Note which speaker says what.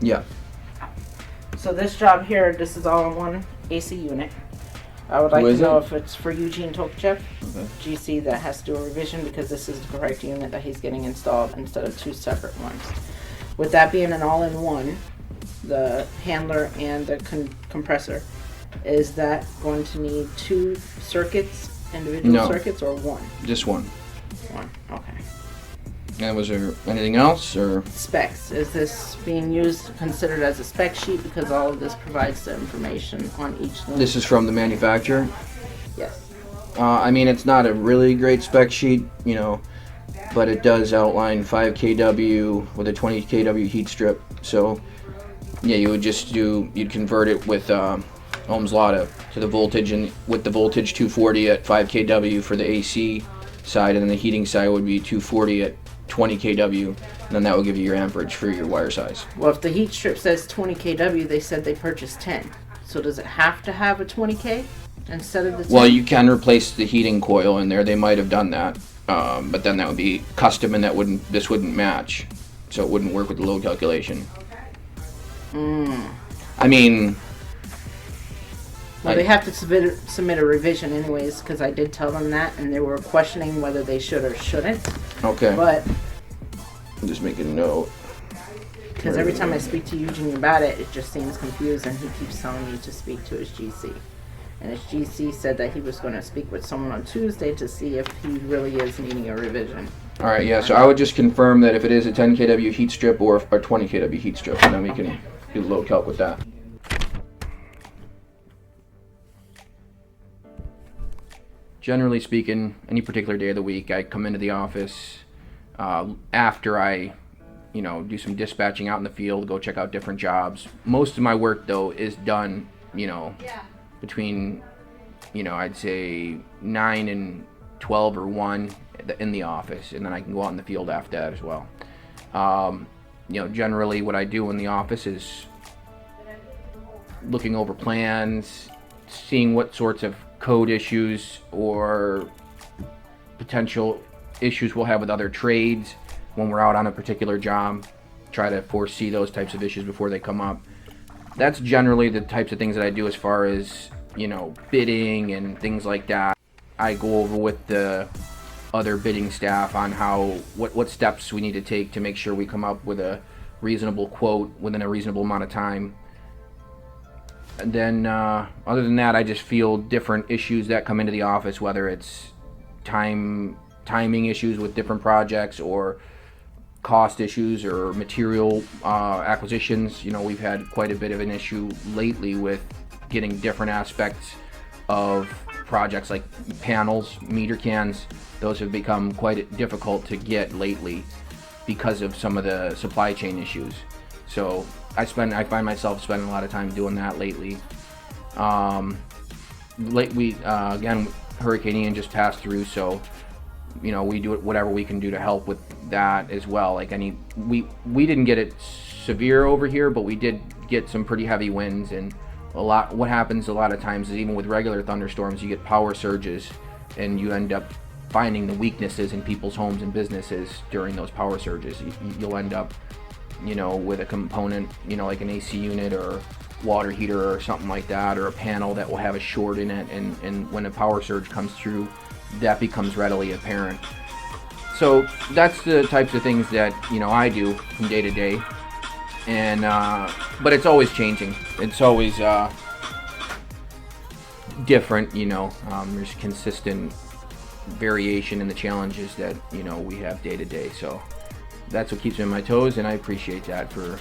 Speaker 1: Yeah.
Speaker 2: So this job here, this is all in one AC unit. I would like
Speaker 1: Who
Speaker 2: to
Speaker 1: is
Speaker 2: know
Speaker 1: it?
Speaker 2: if it's for Eugene Tolkachev,
Speaker 1: Okay.
Speaker 2: GC, that has to do a revision because this is the correct unit that he's getting installed instead of two separate ones. With that being an all-in-one, the handler and the compressor, is that going to need two circuits, individual
Speaker 1: No.
Speaker 2: circuits, or one?
Speaker 1: Just one.
Speaker 2: One, okay.
Speaker 1: And was there anything else, or?
Speaker 2: Specs. Is this being used, considered as a spec sheet because all of this provides the information on each unit?
Speaker 1: This is from the manufacturer.
Speaker 2: Yes.
Speaker 1: I mean, it's not a really great spec sheet, you know, but it does outline 5 kW with a 20 kW heat strip. So, yeah, you'd convert it with Ohm's Law to the voltage, and with the voltage 240 at 5 kW for the AC side, and then the heating side would be 240 at 20 kW, and then that will give you your amperage for your wire size.
Speaker 2: Well, if the heat strip says 20 kW, they said they purchased 10. So does it have to have a 20K instead of the 10?
Speaker 1: Well, you can replace the heating coil in there. They might have done that, but then that would be custom, and this wouldn't match, so it wouldn't work with the load calculation. I mean,
Speaker 2: Well, they have to submit a revision anyways, because I did tell them that, and they were questioning whether they should or shouldn't.
Speaker 1: okay.
Speaker 2: But
Speaker 1: I'm just making a note.
Speaker 2: because every time I speak to Eugene about it, it just seems confused, and he keeps telling me to speak to his GC. And his GC said that he was going to speak with someone on Tuesday to see if he really is needing a revision.
Speaker 1: All right, yeah. So I would just confirm that if it is a 10 kW heat strip or a 20 kW heat strip, and then we can do the load calc with that. Generally speaking, any particular day of the week, I come into the office after I, do some dispatching out in the field, go check out different jobs. Most of my work, though, is done, between, I'd say 9 and 12 or 1 in the office, and then I can go out in the field after that as well. Generally what I do in the office is looking over plans, seeing what sorts of code issues or potential issues we'll have with other trades when we're out on a particular job. Try to foresee those types of issues before they come up. That's generally the types of things that I do as far as, bidding and things like that. I go over with the other bidding staff on what steps we need to take to make sure we come up with a reasonable quote within a reasonable amount of time. And then, other than that, I just field different issues that come into the office, whether it's timing issues with different projects, or cost issues, or material acquisitions. We've had quite a bit of an issue lately with getting different aspects of projects like panels, meter cans. Those have become quite difficult to get lately because of some of the supply chain issues. So I find myself spending a lot of time doing that lately. Again, Hurricane Ian just passed through, so we do whatever we can do to help with that as well. We didn't get it severe over here, but we did get some pretty heavy winds, and what happens a lot of times is, even with regular thunderstorms, you get power surges, and you end up finding the weaknesses in people's homes and businesses during those power surges. You'll end up with a component, like an AC unit or water heater or something like that, or a panel that will have a short in it, and when a power surge comes through, that becomes readily apparent. So that's the types of things that I do from day to day, and but it's always changing. It's always different. There's consistent variation in the challenges that we have day to day. So that's what keeps me on my toes, and I appreciate that for